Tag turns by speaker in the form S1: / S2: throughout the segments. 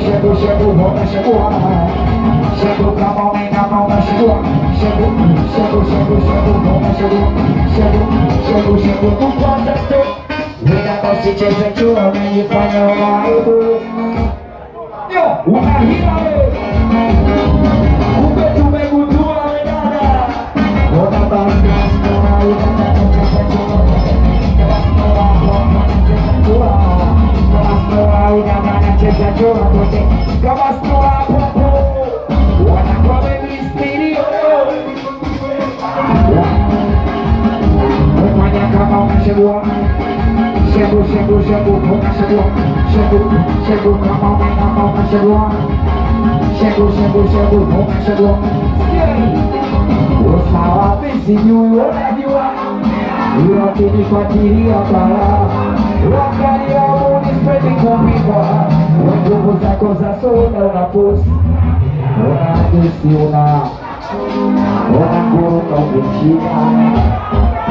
S1: chego, vamos chegou. Chego com a mão na mão, mas chegou. Chego, vamos chegou. Chego, não posso ter. Vida não se desventou, nem fanho laido. Eu, uma rima, o peito bem gordura, menada. Vou dar bastante, não é o que tá no desventou. Chegou, com a mão na mão, mas chegou. Chegou, mas chegou. O sala vizinho e o horário. Eu aquele quadrilha pra lá. Eu queria o espelho comigo. Quando você acusação não na força. Ona desciona. Ona coro não mentira.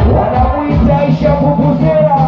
S1: Ona muita e chamo buzeira.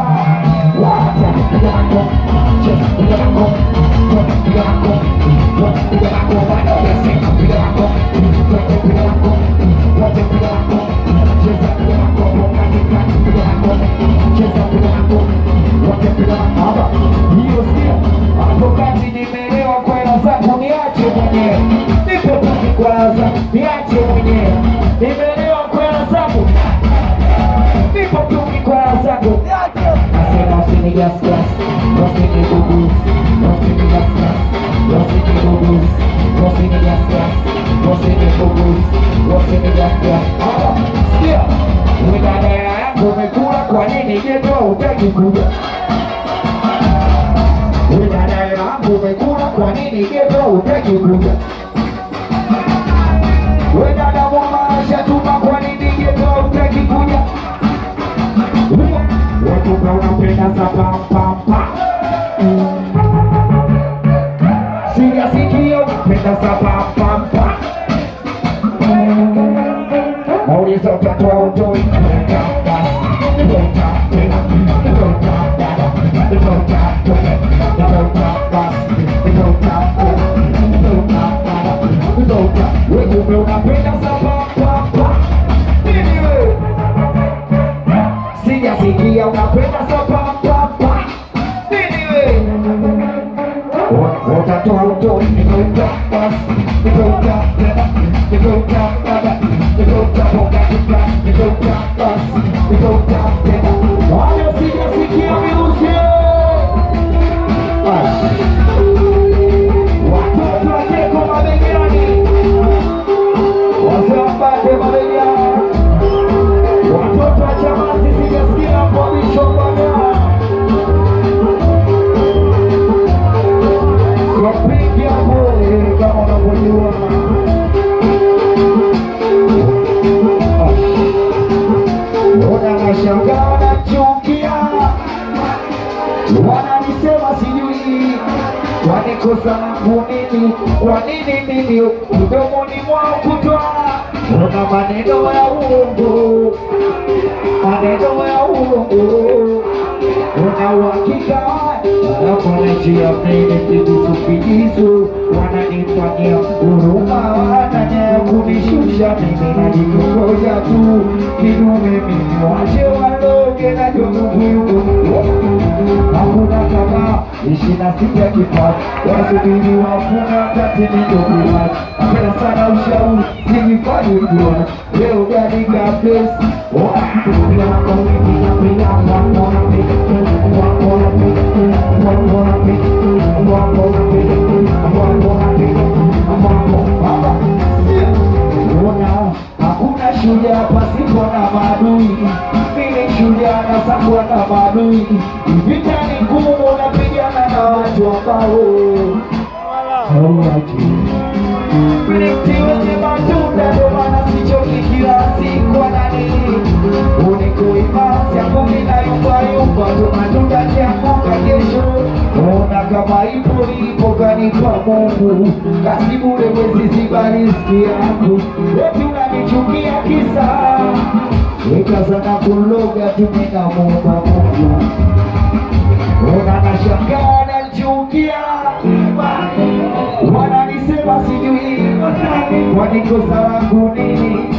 S1: Kasibure mwezi zibariski yangu eti unanichukia kisa wekaza na kuloga tumina Mungu unanashangaa nachukia kwani kosa langu nini?